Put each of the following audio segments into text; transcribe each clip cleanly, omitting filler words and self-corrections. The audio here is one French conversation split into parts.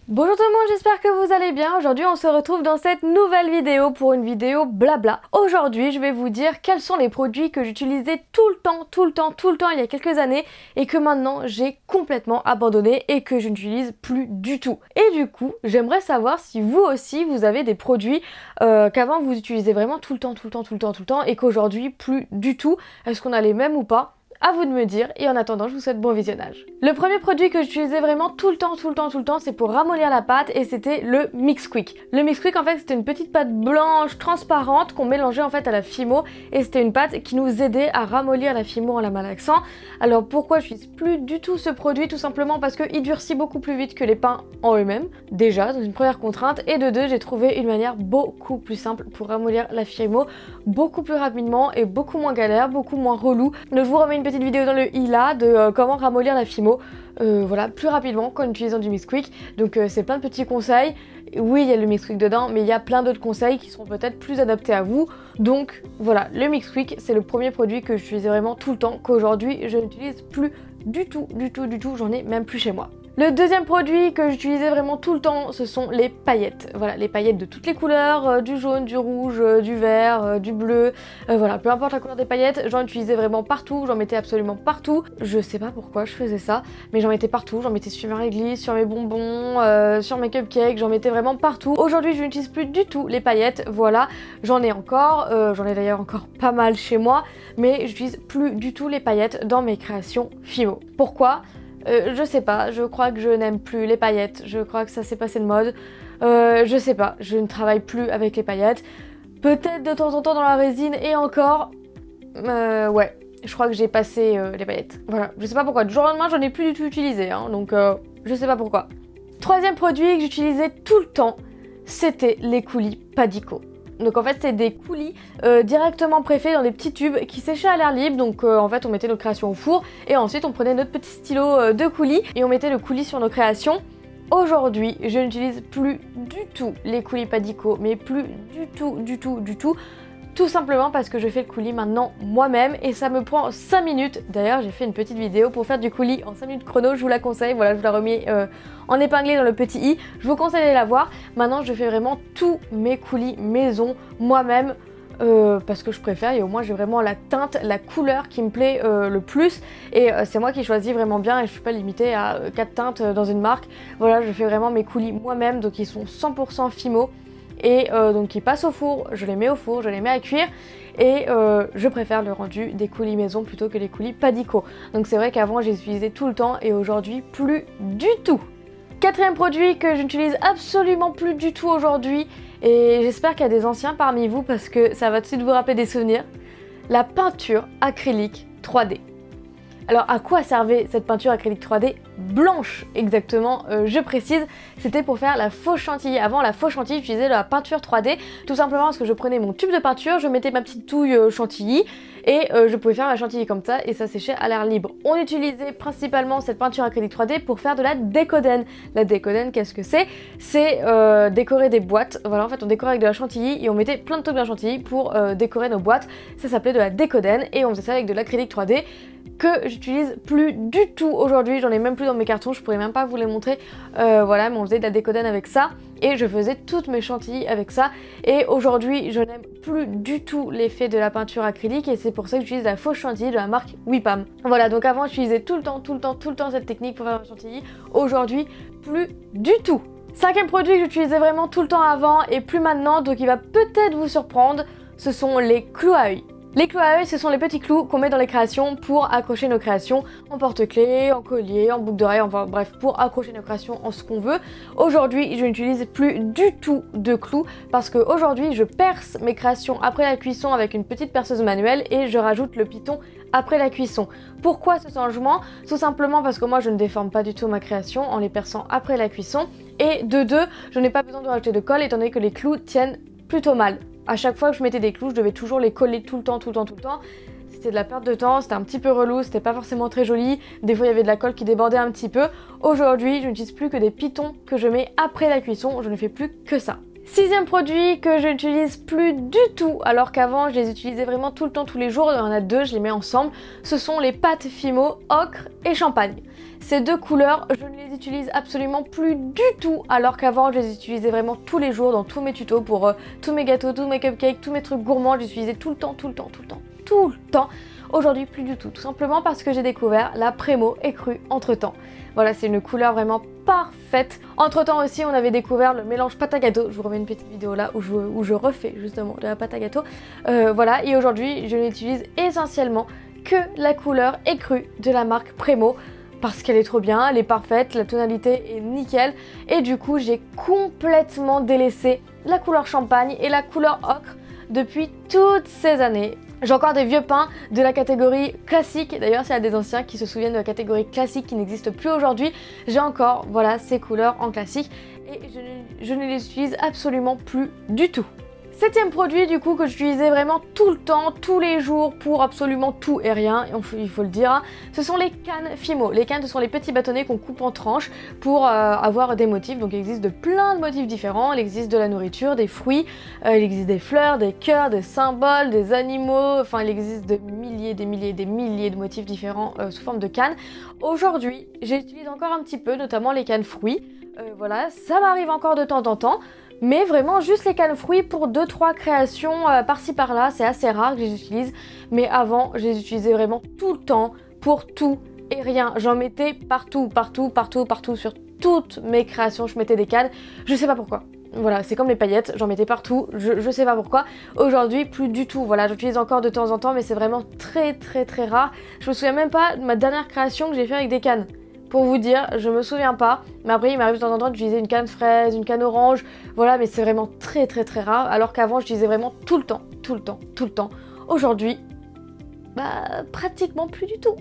Bonjour tout le monde, j'espère que vous allez bien. Aujourd'hui on se retrouve dans cette nouvelle vidéo pour une vidéo blabla. Aujourd'hui je vais vous dire quels sont les produits que j'utilisais tout le temps il y a quelques années et que maintenant j'ai complètement abandonné et que je n'utilise plus du tout. Et du coup j'aimerais savoir si vous aussi vous avez des produits qu'avant vous utilisez vraiment tout le temps et qu'aujourd'hui plus du tout. Est-ce qu'on a les mêmes ou pas ? À vous de me dire, et en attendant je vous souhaite bon visionnage. Le premier produit que j'utilisais vraiment tout le temps, c'est pour ramollir la pâte et c'était le Mix Quick. Le Mix Quick en fait c'était une petite pâte blanche transparente qu'on mélangeait en fait à la Fimo et c'était une pâte qui nous aidait à ramollir la Fimo en la malaxant. Alors pourquoi je n'utilise plus du tout ce produit? Tout simplement parce qu'il durcit beaucoup plus vite que les pains en eux-mêmes, déjà dans une première contrainte, et de deux j'ai trouvé une manière beaucoup plus simple pour ramollir la Fimo, beaucoup plus rapidement et beaucoup moins galère, beaucoup moins relou. Donc je vous remets une petite vidéo dans le i là de comment ramollir la Fimo voilà, plus rapidement qu'en utilisant du Mix Quick. Donc c'est plein de petits conseils. Oui, il y a le Mix Quick dedans, mais il y a plein d'autres conseils qui seront peut-être plus adaptés à vous. Donc voilà, le Mix Quick, c'est le premier produit que j'utilisais vraiment tout le temps, qu'aujourd'hui je n'utilise plus du tout, j'en ai même plus chez moi. Le deuxième produit que j'utilisais vraiment tout le temps, ce sont les paillettes. Voilà, les paillettes de toutes les couleurs, du jaune, du rouge, du vert, du bleu, voilà, peu importe la couleur des paillettes, j'en utilisais vraiment partout, j'en mettais absolument partout. Je sais pas pourquoi je faisais ça, mais j'en mettais partout, j'en mettais sur mes réglisse, sur mes bonbons, sur mes cupcakes, j'en mettais vraiment partout. Aujourd'hui, je n'utilise plus du tout les paillettes, voilà, j'en ai encore, j'en ai d'ailleurs encore pas mal chez moi, mais j'utilise plus du tout les paillettes dans mes créations Fimo. Pourquoi ? Je sais pas, je crois que je n'aime plus les paillettes, je crois que ça s'est passé de mode, je sais pas, je ne travaille plus avec les paillettes, peut-être de temps en temps dans la résine et encore, ouais, je crois que j'ai passé les paillettes, voilà, je sais pas pourquoi, du jour au lendemain j'en ai plus du tout utilisé, hein, donc je sais pas pourquoi. Troisième produit que j'utilisais tout le temps, c'était les coulis Padico. Donc en fait c'est des coulis directement préfaits dans des petits tubes qui séchaient à l'air libre. Donc en fait on mettait nos créations au four et ensuite on prenait notre petit stylo de coulis et on mettait le coulis sur nos créations. Aujourd'hui je n'utilise plus du tout les coulis Padico, mais plus du tout. Tout simplement parce que je fais le coulis maintenant moi-même et ça me prend 5 minutes. D'ailleurs j'ai fait une petite vidéo pour faire du coulis en 5 minutes chrono, je vous la conseille, voilà je vous la remets en épinglé dans le petit i. Je vous conseille d'aller la voir. Maintenant je fais vraiment tous mes coulis maison moi-même parce que je préfère et au moins j'ai vraiment la teinte, la couleur qui me plaît le plus et c'est moi qui choisis vraiment bien et je suis pas limitée à 4 teintes dans une marque. Voilà, je fais vraiment mes coulis moi-même, donc ils sont 100% Fimo. Et donc ils passent au four, je les mets au four, je les mets à cuire et je préfère le rendu des coulis maison plutôt que les coulis Padico. Donc c'est vrai qu'avant j'ai utilisé tout le temps et aujourd'hui plus du tout. Quatrième produit que je n'utilise absolument plus du tout aujourd'hui et j'espère qu'il y a des anciens parmi vous parce que ça va tout de suite vous rappeler des souvenirs. La peinture acrylique 3D. Alors à quoi servait cette peinture acrylique 3D blanche exactement, je précise, c'était pour faire la fausse chantilly. Avant la fausse chantilly j'utilisais la peinture 3D tout simplement parce que je prenais mon tube de peinture, je mettais ma petite touille chantilly et je pouvais faire la chantilly comme ça et ça séchait à l'air libre. On utilisait principalement cette peinture acrylique 3D pour faire de la décoden. La décoden, qu'est-ce que c'est? C'est décorer des boîtes. Voilà, en fait on décorait avec de la chantilly et on mettait plein de trucs de la chantilly pour décorer nos boîtes. Ça s'appelait de la décoden et on faisait ça avec de l'acrylique 3D que j'utilise plus du tout aujourd'hui, j'en ai même plus dans mes cartons, je pourrais même pas vous les montrer, voilà, mais on faisait de la décoden avec ça et je faisais toutes mes chantilly avec ça et aujourd'hui je n'aime plus du tout l'effet de la peinture acrylique et c'est pour ça que j'utilise la fausse chantilly de la marque Wipam. Voilà, donc avant j'utilisais tout le temps cette technique pour faire ma chantilly, aujourd'hui plus du tout. Cinquième produit que j'utilisais vraiment tout le temps avant et plus maintenant, donc il va peut-être vous surprendre, ce sont les clous à œil. Les clous à œil, ce sont les petits clous qu'on met dans les créations pour accrocher nos créations en porte-clés, en collier, en boucle d'oreille, enfin bref, pour accrocher nos créations en ce qu'on veut. Aujourd'hui, je n'utilise plus du tout de clous parce qu'aujourd'hui, je perce mes créations après la cuisson avec une petite perceuse manuelle et je rajoute le piton après la cuisson. Pourquoi ce changement? Tout simplement parce que moi, je ne déforme pas du tout ma création en les perçant après la cuisson. Et de deux, je n'ai pas besoin de rajouter de colle étant donné que les clous tiennent plutôt mal. À chaque fois que je mettais des clous, je devais toujours les coller tout le temps. C'était de la perte de temps, c'était un petit peu relou, c'était pas forcément très joli. Des fois, il y avait de la colle qui débordait un petit peu. Aujourd'hui, je n'utilise plus que des pitons que je mets après la cuisson, je ne fais plus que ça. Sixième produit que je n'utilise plus du tout, alors qu'avant je les utilisais vraiment tout le temps, tous les jours, il y en a deux, je les mets ensemble, ce sont les pâtes Fimo, ocre et champagne. Ces deux couleurs, je ne les utilise absolument plus du tout, alors qu'avant je les utilisais vraiment tous les jours dans tous mes tutos pour tous mes gâteaux, tous mes cupcakes, tous mes trucs gourmands, je les utilisais tout le temps, tout le temps, tout le temps, tout le temps. Aujourd'hui plus du tout, tout simplement parce que j'ai découvert la Prémo écrue entre temps. Voilà, c'est une couleur vraiment parfaite. Entre temps aussi, on avait découvert le mélange pâte à gâteau. Je vous remets une petite vidéo là où je refais justement de la pâte à gâteau. Voilà, et aujourd'hui, je n'utilise essentiellement que la couleur écrue de la marque Prémo parce qu'elle est trop bien, elle est parfaite, la tonalité est nickel. Et du coup, j'ai complètement délaissé la couleur champagne et la couleur ocre depuis toutes ces années. J'ai encore des vieux peints de la catégorie classique, d'ailleurs s'il y a des anciens qui se souviennent de la catégorie classique qui n'existe plus aujourd'hui, j'ai encore voilà, ces couleurs en classique et je ne les utilise absolument plus du tout. Septième produit du coup que j'utilisais vraiment tout le temps, tous les jours pour absolument tout et rien, il faut le dire, hein, ce sont les cannes Fimo. Les cannes ce sont les petits bâtonnets qu'on coupe en tranches pour avoir des motifs, donc il existe de plein de motifs différents, il existe de la nourriture, des fruits, il existe des fleurs, des cœurs, des symboles, des animaux, enfin il existe des milliers de motifs différents sous forme de cannes. Aujourd'hui j'utilise encore un petit peu, notamment les cannes fruits, voilà, ça m'arrive encore de temps en temps. Mais vraiment juste les cannes fruits pour 2-3 créations par-ci par-là, c'est assez rare que je les utilise. Mais avant, je les utilisais vraiment tout le temps pour tout et rien. J'en mettais partout sur toutes mes créations, je mettais des cannes. Je sais pas pourquoi. Voilà, c'est comme les paillettes, j'en mettais partout, je sais pas pourquoi. Aujourd'hui, plus du tout. Voilà, j'utilise encore de temps en temps, mais c'est vraiment très rare. Je me souviens même pas de ma dernière création que j'ai fait avec des cannes. Pour vous dire, je me souviens pas, mais après il m'arrive de temps en temps d'utiliser une canne fraise, une canne orange, voilà, mais c'est vraiment très rare, alors qu'avant j'utilisais vraiment tout le temps. Aujourd'hui, bah pratiquement plus du tout.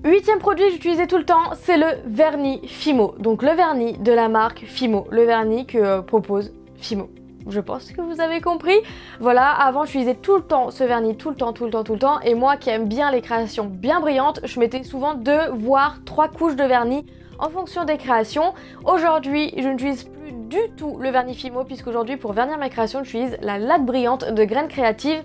Huitième produit que j'utilisais tout le temps, c'est le vernis Fimo, donc le vernis de la marque Fimo, le vernis que propose Fimo. Je pense que vous avez compris. Voilà, avant j'utilisais tout le temps ce vernis, tout le temps. Et moi qui aime bien les créations bien brillantes, je mettais souvent 2 voire 3 couches de vernis en fonction des créations. Aujourd'hui, je n'utilise plus du tout le vernis Fimo puisqu'aujourd'hui pour vernir mes créations, j'utilise la laque brillante de Graines Créatives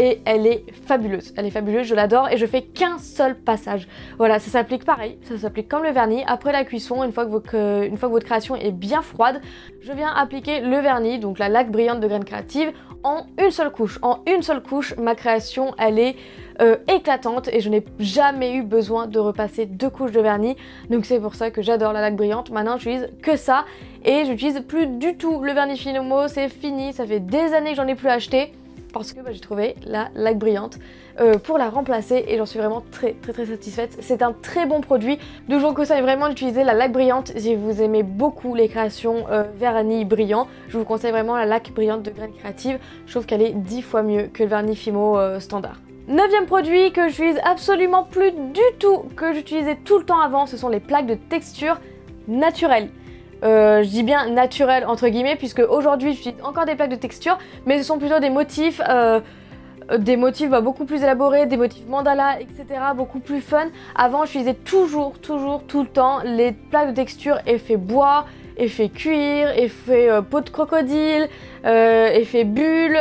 et elle est fabuleuse. Elle est fabuleuse, je l'adore et je fais qu'un seul passage. Voilà, ça s'applique pareil, ça s'applique comme le vernis. Après la cuisson, une fois que votre création est bien froide, je viens appliquer le vernis, donc la laque brillante de Graines Créatives, en une seule couche. En une seule couche, ma création, elle est éclatante et je n'ai jamais eu besoin de repasser 2 couches de vernis. Donc c'est pour ça que j'adore la laque brillante. Maintenant, j'utilise que ça et j'utilise plus du tout le vernis Fimo. C'est fini, ça fait des années que j'en ai plus acheté. Parce que j'ai trouvé la laque brillante pour la remplacer et j'en suis vraiment très satisfaite. C'est un très bon produit, donc je vous conseille vraiment d'utiliser la laque brillante si vous aimez beaucoup les créations vernis brillants. Je vous conseille vraiment la laque brillante de Graines Créatives, je trouve qu'elle est 10 fois mieux que le vernis Fimo standard. Neuvième produit que j'utilise absolument plus du tout, que j'utilisais tout le temps avant, ce sont les plaques de texture naturelles. Je dis bien naturel entre guillemets puisque aujourd'hui j'utilise encore des plaques de texture mais ce sont plutôt des motifs beaucoup plus élaborés, des motifs mandala etc, beaucoup plus fun. Avant j'utilisais toujours tout le temps les plaques de texture effet bois, effet cuir, effet peau de crocodile, effet bulle,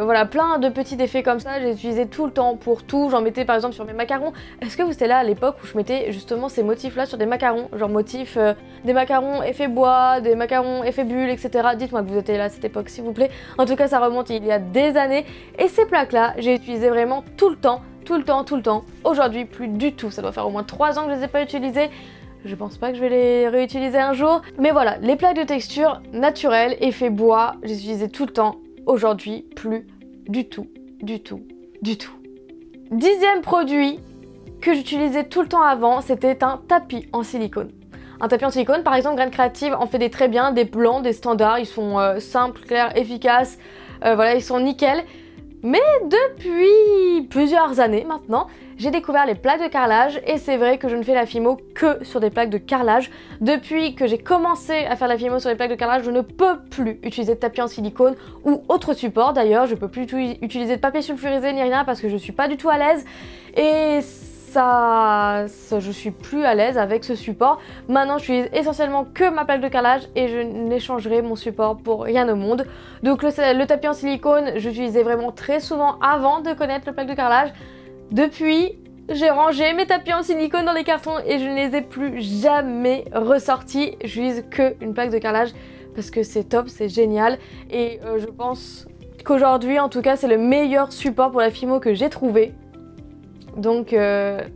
voilà plein de petits effets comme ça, j'ai utilisé tout le temps pour tout. J'en mettais par exemple sur mes macarons. Est-ce que vous étiez là à l'époque où je mettais justement ces motifs là sur des macarons, genre motifs des macarons effet bois, des macarons effet bulle etc. Dites-moi que vous étiez là à cette époque s'il vous plaît. En tout cas ça remonte il y a des années et ces plaques là j'ai utilisé vraiment tout le temps. Aujourd'hui plus du tout, ça doit faire au moins 3 ans que je les ai pas utilisées. Je pense pas que je vais les réutiliser un jour. Mais voilà, les plaques de texture naturelles, effet bois, je les utilisais tout le temps. Aujourd'hui, plus du tout. 10e produit que j'utilisais tout le temps avant, c'était un tapis en silicone. Un tapis en silicone, par exemple, Graines Créatives en fait des très bien, des blancs, des standards. Ils sont simples, clairs, efficaces. Voilà, ils sont nickel. Mais depuis plusieurs années maintenant, j'ai découvert les plaques de carrelage et c'est vrai que je ne fais la Fimo que sur des plaques de carrelage. Depuis que j'ai commencé à faire la Fimo sur les plaques de carrelage, je ne peux plus utiliser de tapis en silicone ou autre support. D'ailleurs, je peux plus utiliser de papier sulfurisé ni rien parce que je suis pas du tout à l'aise. Et je suis plus à l'aise avec ce support. Maintenant j'utilise essentiellement que ma plaque de carrelage et je n'échangerai mon support pour rien au monde. Donc le tapis en silicone, j'utilisais vraiment très souvent avant de connaître le plaque de carrelage. Depuis, j'ai rangé mes tapis en silicone dans les cartons et je ne les ai plus jamais ressortis. J'utilise que une plaque de carrelage parce que c'est top, c'est génial et je pense qu'aujourd'hui en tout cas c'est le meilleur support pour la Fimo que j'ai trouvé. Donc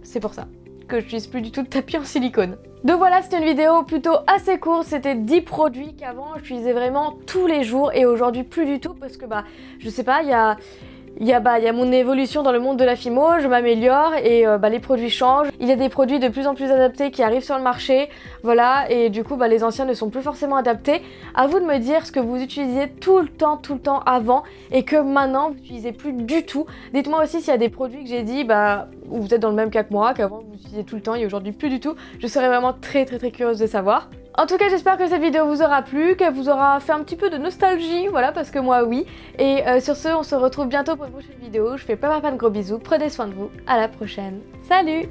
c'est pour ça que je n'utilise plus du tout de tapis en silicone. Donc voilà, c'était une vidéo plutôt assez courte, c'était 10 produits qu'avant j'utilisais vraiment tous les jours et aujourd'hui plus du tout parce que je sais pas, il y a mon évolution dans le monde de la Fimo, je m'améliore et les produits changent. Il y a des produits de plus en plus adaptés qui arrivent sur le marché, voilà, et du coup les anciens ne sont plus forcément adaptés. À vous de me dire ce que vous utilisiez tout le temps avant et que maintenant vous n'utilisez plus du tout. Dites-moi aussi s'il y a des produits que j'ai dit où vous êtes dans le même cas que moi, qu'avant vous utilisiez tout le temps et aujourd'hui plus du tout. Je serais vraiment très curieuse de savoir. En tout cas, j'espère que cette vidéo vous aura plu, qu'elle vous aura fait un petit peu de nostalgie, voilà, parce que moi oui. Et sur ce, on se retrouve bientôt pour une prochaine vidéo. Je fais plein de gros bisous, prenez soin de vous, à la prochaine. Salut!